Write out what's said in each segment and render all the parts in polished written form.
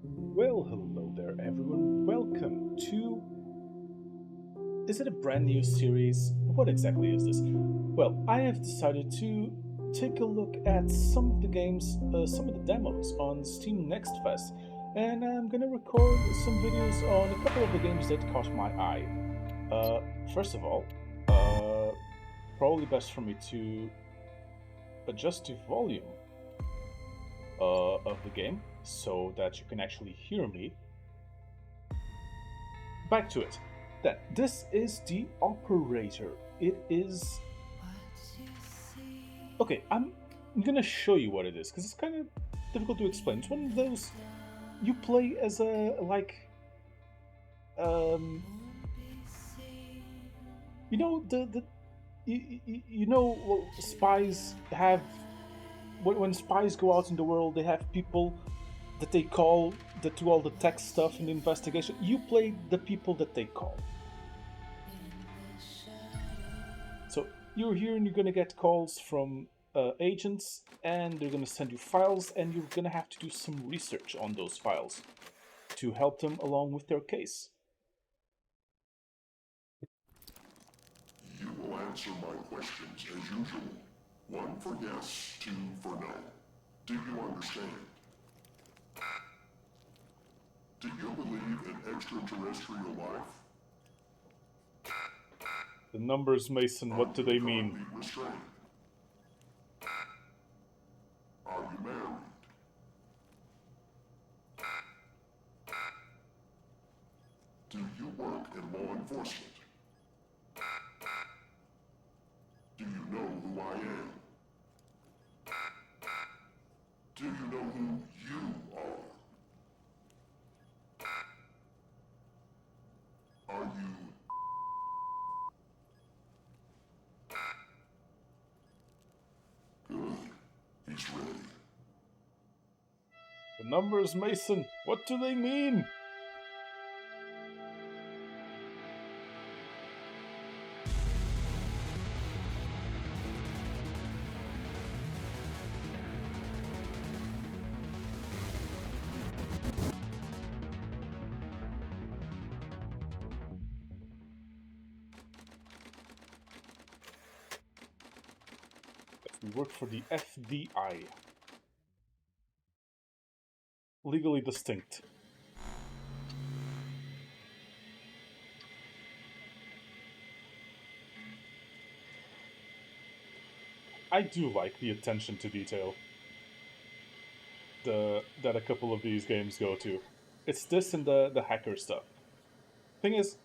Well, hello there, everyone. Welcome to. Is it a brand new series? What exactly is this? Well, I have decided to take a look at some of the games, some of the demos on Steam Next Fest, and I'm gonna record some videos on a couple of the games that caught my eye. Uh, First of all, uh, probably best for me to adjust the volume of the game so that you can actually hear me. Back to it. Then, this is the operator. It is. Okay, I'm gonna show you what it is because it's kind of difficult to explain. It's one of those you play as a um you know the you know well, spies have when spies go out in the world they have people that they call that do all the tech stuff and the investigation. You play the people that they call. So you're here and you're gonna get calls from agents, and they're gonna send you files, and you're gonna have to do some research on those files to help them along with their case. You will answer my questions as usual. One for yes, two for no. Do you understand? Do you believe in extraterrestrial life? The numbers, Mason, what do Are you they mean? currently restrained? Are you married? Do you work in law enforcement? Do you know who I am? Do you know who you are? Are you good? He's ready. The numbers, Mason, what do they mean? We work for the FDI. Legally distinct. I do like the attention to detail that a couple of these games go to. It's this and the hacker stuff. Thing is,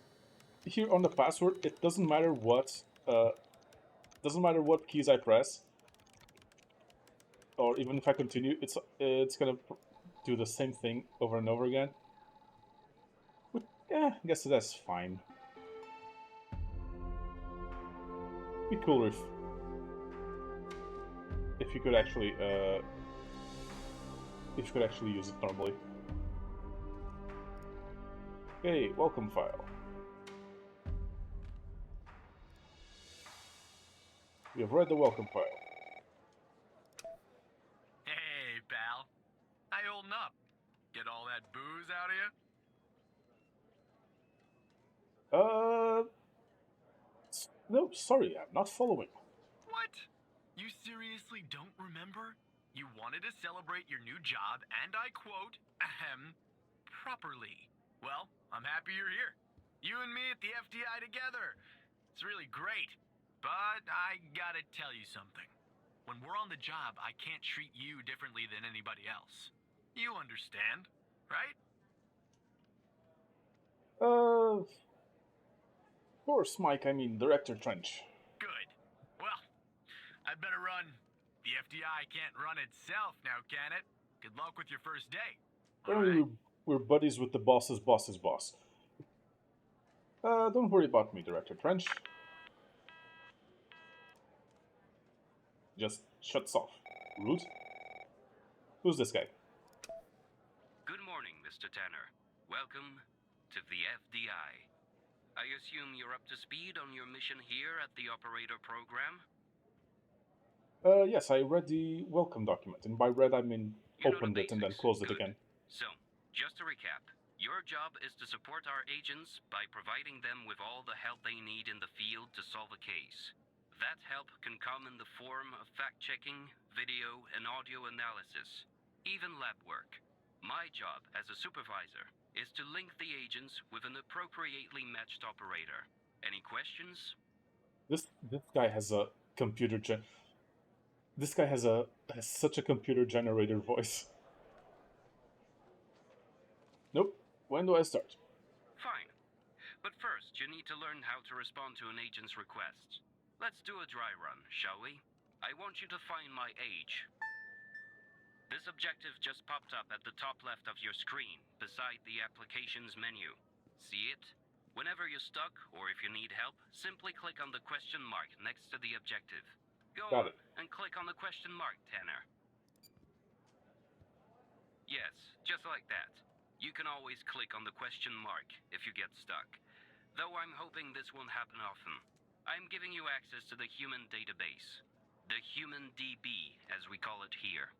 here on the password, it doesn't matter what keys I press, or even if I continue, it's gonna do the same thing over and over again. But yeah, I guess that's fine. Be cooler if you could actually use it normally. Okay, welcome file. We have read the welcome file. Hey, pal. How you holding up? Get all that booze out of you? No, sorry, I'm not following. What? You seriously don't remember? You wanted to celebrate your new job, and I quote, ahem, properly. Well, I'm happy you're here. You and me at the FDI together. It's really great. But I gotta tell you something. When we're on the job, I can't treat you differently than anybody else. You understand, right? Of course, Mike, I mean Director Trench. Good. Well, I'd better run. The FDI can't run itself now, can it? Good luck with your first day. Apparently, we're buddies with the boss's boss's boss. Don't worry about me, Director Trench. Just shuts off. Rude. Who's this guy? Good morning, Mr. Tanner. Welcome to the FDI. I assume you're up to speed on your mission here at the operator program? Yes, I read the welcome document, and by read I mean You know the opened it and then basics. closed it Good. again. So, just recap, your job is to support our agents by providing them with all the help they need in the field to solve a case. That help can come in the form of fact-checking, video, and audio analysis, even lab work. My job as a supervisor is to link the agents with an appropriately matched operator. Any questions? This guy has a computer This guy has such a computer generator voice. Nope. When do I start? Fine. But first, you need to learn how to respond to an agent's request. Let's do a dry run, shall we? I want you to find my age. This objective just popped up at the top left of your screen, beside the applications menu. See it? Whenever you're stuck, or if you need help, simply click on the question mark next to the objective. Go Got on, it. and click on the question mark, Tanner. Yes, just like that. You can always click on the question mark if you get stuck. Though I'm hoping this won't happen often. I'm giving you access to the human database. The Human DB, as we call it here.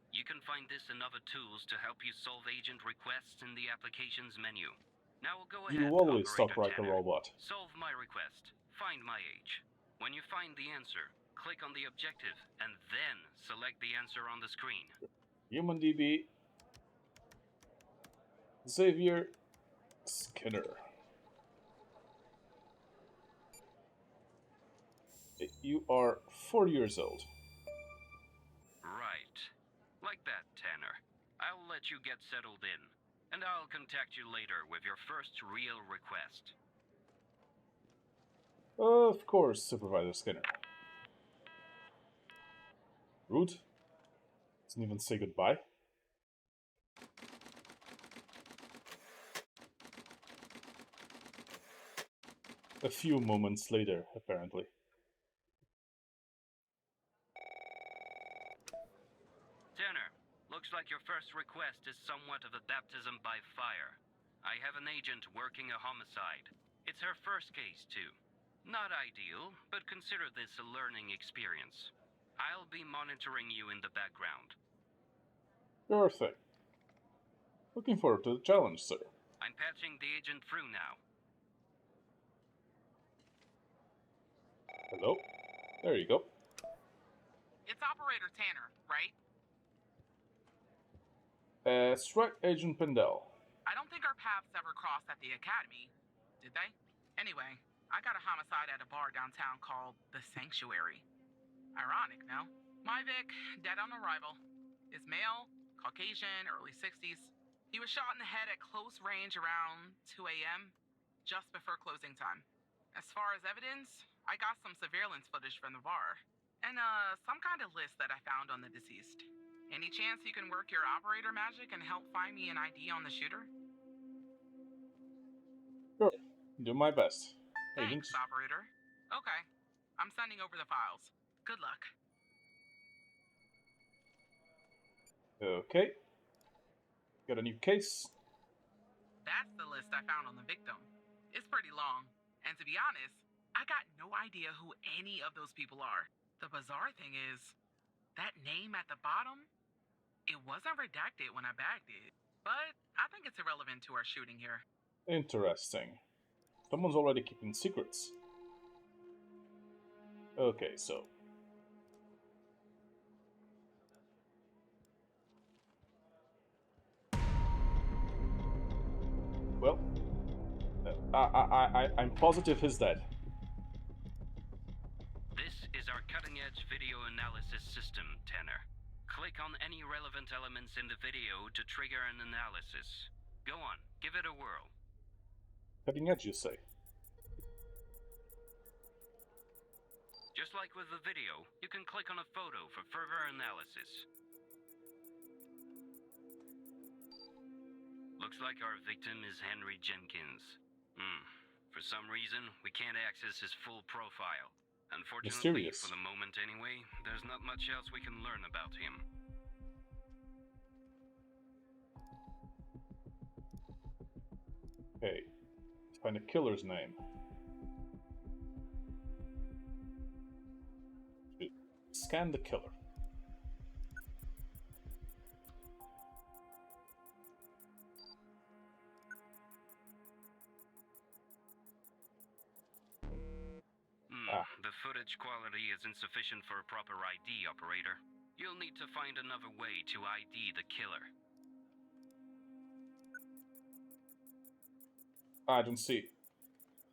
You can find this and other tools to help you solve agent requests in the applications menu. Now go ahead, You always talk Operator like a Tanner. robot. Solve my request. Find my age. When you find the answer, click on the objective, and then select the answer on the screen. Human DB. Xavier Skinner. You are 4 years old. Right. Like that, Tanner. I'll let you get settled in, and I'll contact you later with your first real request. Of course, Supervisor Skinner. Rude. Doesn't even say goodbye. A few moments later, apparently. Tanner, looks like your first request is somewhat of a baptism by fire. I have an agent working a homicide. It's her first case, too. Not ideal, but consider this a learning experience. I'll be monitoring you in the background. Sure thing. Looking forward to the challenge, sir. I'm patching the agent through now. Hello? There you go. It's Operator Tanner, right? That's right, Agent Pendel. I don't think our paths ever crossed at the academy, did they? Anyway, I got a homicide at a bar downtown called The Sanctuary. Ironic, no? My Vic, dead on arrival. Is male, Caucasian, early 60s. He was shot in the head at close range around 2 a.m., just before closing time. As far as evidence, I got some surveillance footage from the bar, and some kind of list that I found on the deceased. Any chance you can work your operator magic and help find me an ID on the shooter? Sure. Do my best. Agent. Thanks, operator. Okay. I'm sending over the files. Good luck. Okay. Got a new case. That's the list I found on the victim. It's pretty long. And to be honest, I got no idea who any of those people are. The bizarre thing is, that name at the bottom, it wasn't redacted when I bagged it. But I think it's irrelevant to our shooting here. Interesting. Someone's already keeping secrets. Okay, so. Well, I'm positive he's dead. This is our cutting-edge video analysis system, Tanner. Click on any relevant elements in the video to trigger an analysis. Go on, give it a whirl. Cutting edge, you say? Just like with the video, you can click on a photo for further analysis. Looks like our victim is Henry Jenkins. For some reason, we can't access his full profile. Unfortunately, Mysterious. for the moment anyway, there's not much else we can learn about him. Okay. Let's find the killer's name. Scan the killer. footage quality is insufficient for a proper ID, operator. You'll need to find another way to ID the killer. I don't see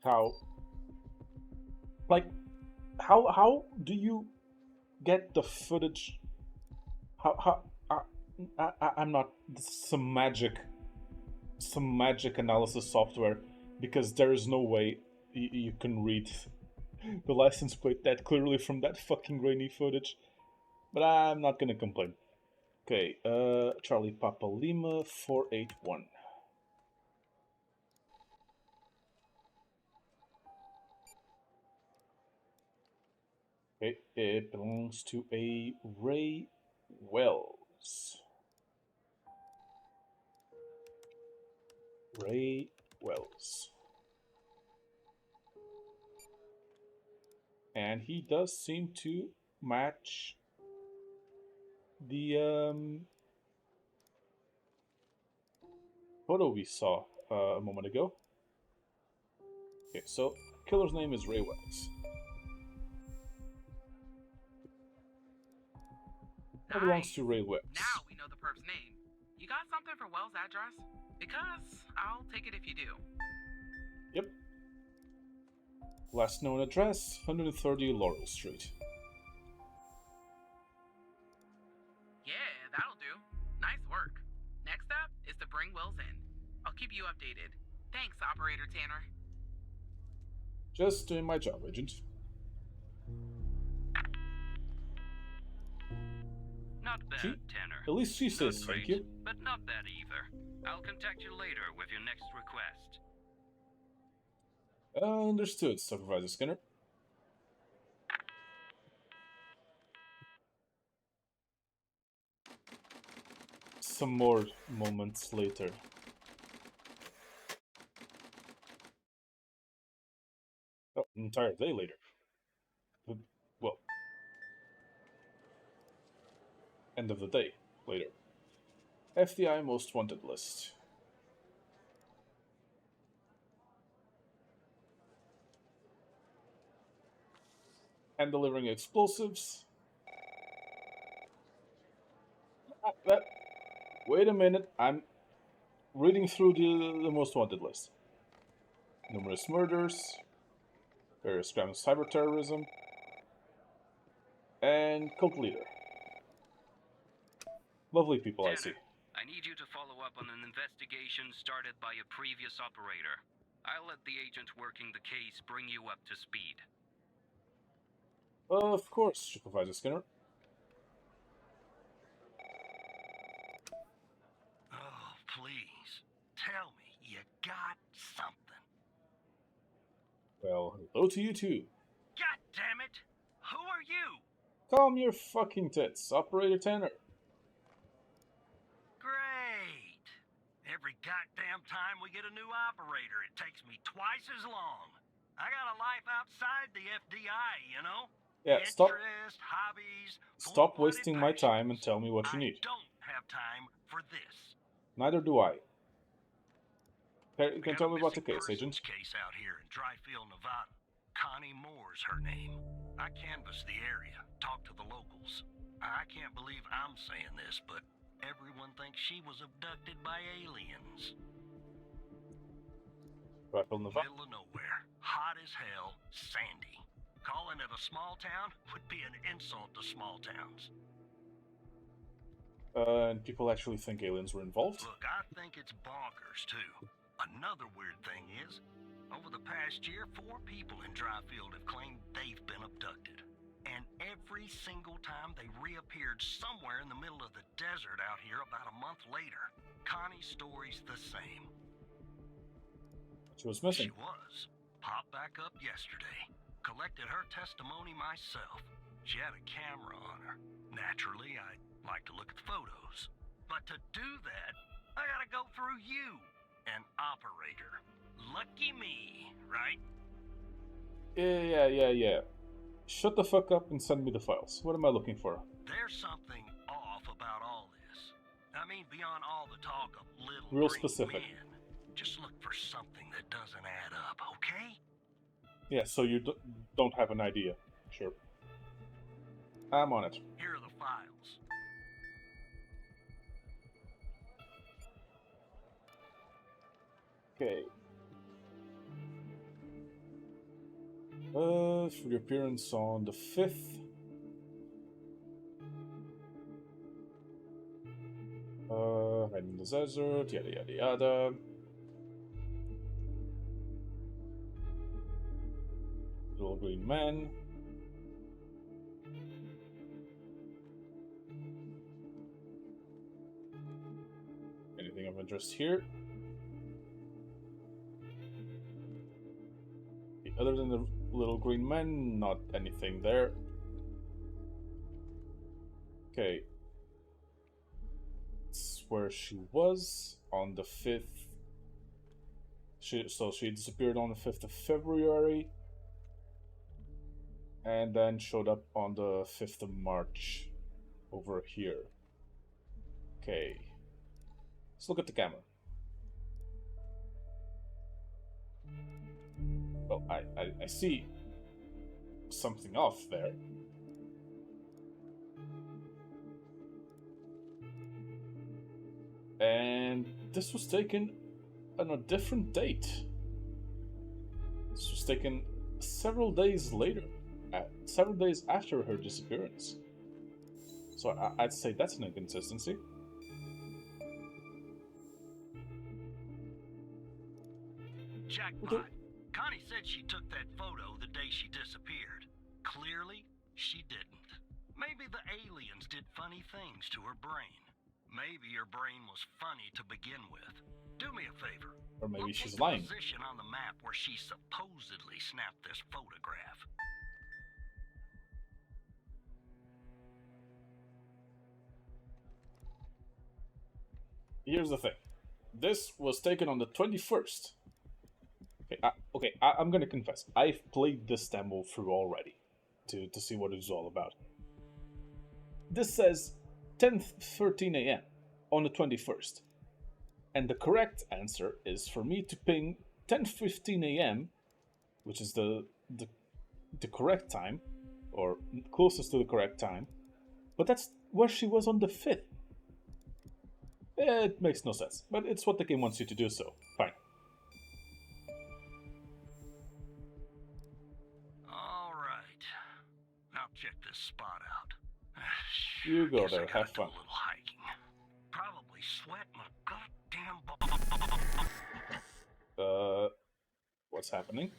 how. Like, how do you get the footage? I'm not some magic analysis software, because there is no way you can read the license plate that clearly from that fucking grainy footage. But I'm not gonna complain. Okay, Charlie Papa Lima 481. Okay, it belongs to a Ray Wells. Ray Wells. And he does seem to match the photo we saw a moment ago. Okay, so killer's name is Ray Wells. That belongs to Ray Wells. Now we know the perp's name. You got something for Wells' address? Because I'll take it if you do. Yep. Last known address, 130 Laurel Street. Yeah, that'll do. Nice work. Next step is to bring Wells in. I'll keep you updated. Thanks, Operator Tanner. Just doing my job, Agent. Not bad, Tanner. At least she Not says thank great, you. but not bad either. I'll contact you later with your next request. Understood, Supervisor Skinner. Some more moments later. Oh, an entire day later. Well, end of the day later. FBI Most Wanted list. And delivering explosives. Wait a minute, I'm reading through the Most Wanted list. Numerous murders, various crimes of cyber terrorism, and cult leader. Lovely people, I see. I need you to follow up on an investigation started by a previous operator. I'll let the agent working the case bring you up to speed. Of course, Supervisor Skinner. Oh, please. Tell me you got something. Well, hello to you too. God damn it! Who are you? Calm your fucking tits, Operator Tanner. Great. Every goddamn time we get a new operator, it takes me twice as long. I got a life outside the FDI, you know? Yeah, stop Interest, hobbies, wasting my time and tell me what you need. I don't have time for this. Neither do I. Okay, you can We got tell a me about the missing case, persons Agent. case out here in Dryfield, Nevada. Connie Moore's her name. I canvassed the area, talked to the locals. I can't believe I'm saying this, but everyone thinks she was abducted by aliens. Dryfield, Nevada. Middle of nowhere, hot as hell, sandy. Calling it a small town would be an insult to small towns. And people actually think aliens were involved? Look, I think it's bonkers, too. Another weird thing is, over the past year, 4 people in Dryfield have claimed they've been abducted. And every single time they reappeared somewhere in the middle of the desert out here about a month later. Connie's story's the same. She was missing. She was. Popped back up yesterday. Collected her testimony myself. She had a camera on her. Naturally, I'd like to look at the photos. But to do that, I gotta go through you, an operator. Lucky me, right? Yeah. Shut the fuck up and send me the files. What am I looking for? There's something off about all this. I mean, beyond all the talk of little Real green specific. men. Just look for something that doesn't add up, okay? Yeah, so you don't have an idea. Sure. I'm on it. Here are the files. Okay. For the appearance on the 5th. Hiding in the desert, yada yada yada. Little green man. Anything of interest here? Other than the little green man, not anything there. Okay. That's where she was on the 5th. So she disappeared on the 5th of February. And then showed up on the 5th of March. Over here. Okay. Let's look at the camera. Well, I see something off there. And this was taken on a different date. This was taken several days later, several days after her disappearance. So I'd say that's an inconsistency. Jackpot. Connie said she took that photo the day she disappeared. Clearly, she didn't. Maybe the aliens did funny things to her brain. Maybe her brain was funny to begin with. Do me a favor. Or maybe she's locate lying. the position on the map where she supposedly snapped this photograph. Here's the thing. This was taken on the 21st. I'm gonna confess. I've played this demo through already to see what it's all about. This says 10:13 a.m. on the 21st. And the correct answer is for me to ping 10:15 a.m., which is the correct time, or closest to the correct time. But that's where she was on the 5th. It makes no sense, but it's what the game wants you to do, so fine. Check this spot out. You go Guess I there, gotta have do a fun. little hiking. Probably sweat my goddamn What's happening?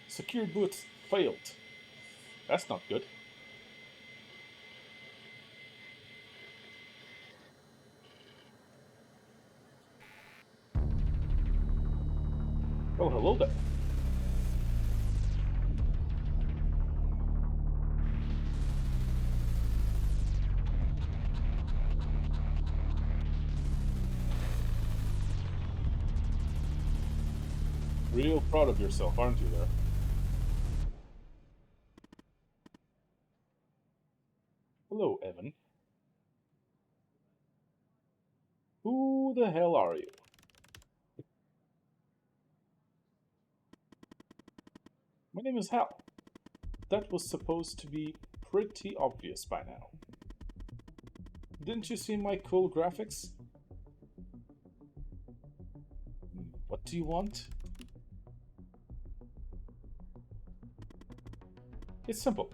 Secure boot failed. That's not good. Oh, hello there. Real proud of yourself, aren't you there? Hello, Evan. Who the hell are you? My name is Hal. That was supposed to be pretty obvious by now. Didn't you see my cool graphics? What do you want? It's simple.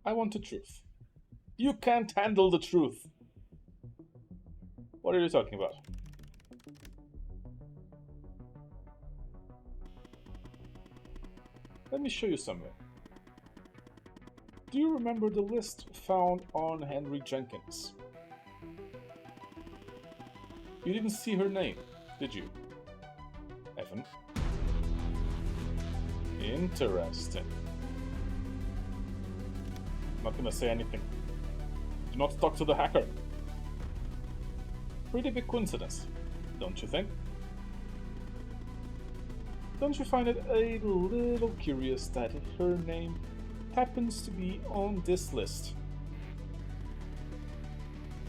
I want the truth. You can't handle the truth. What are you talking about? Let me show you something. Do you remember the list found on Henry Jenkins? You didn't see her name, did you, Evan? Interesting. I'm not gonna say anything. Do not talk to the hacker. Pretty big coincidence, don't you think? Don't you find it a little curious that her name happens to be on this list?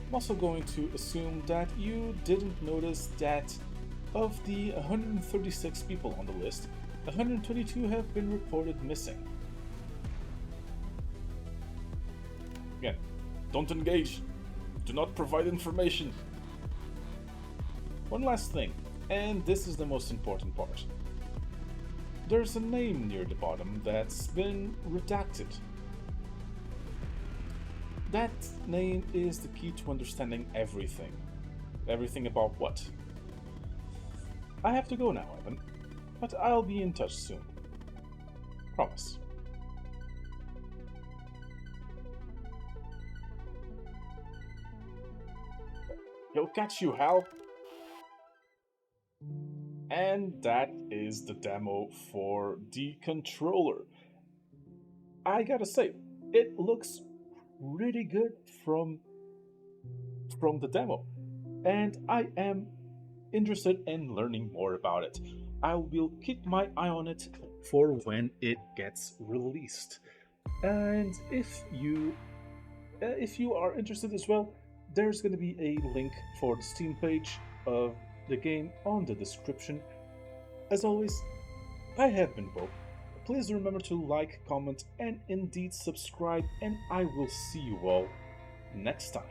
I'm also going to assume that you didn't notice that Of the 136 people on the list, 122 have been reported missing. Again, don't engage. Do not provide information. One last thing, and this is the most important part. There's a name near the bottom that's been redacted. That name is the key to understanding everything. Everything about what? I have to go now, Evan, but I'll be in touch soon. Promise. He'll catch you, Hal! And that is the demo for the controller. I gotta say, it looks really good from the demo, and I am interested in learning more about it. I will keep my eye on it for when it gets released. And if you are interested as well, there's going to be a link for the Steam page of the game on the description. As always, I have been Bo. Please remember to like, comment, and indeed subscribe, and I will see you all next time.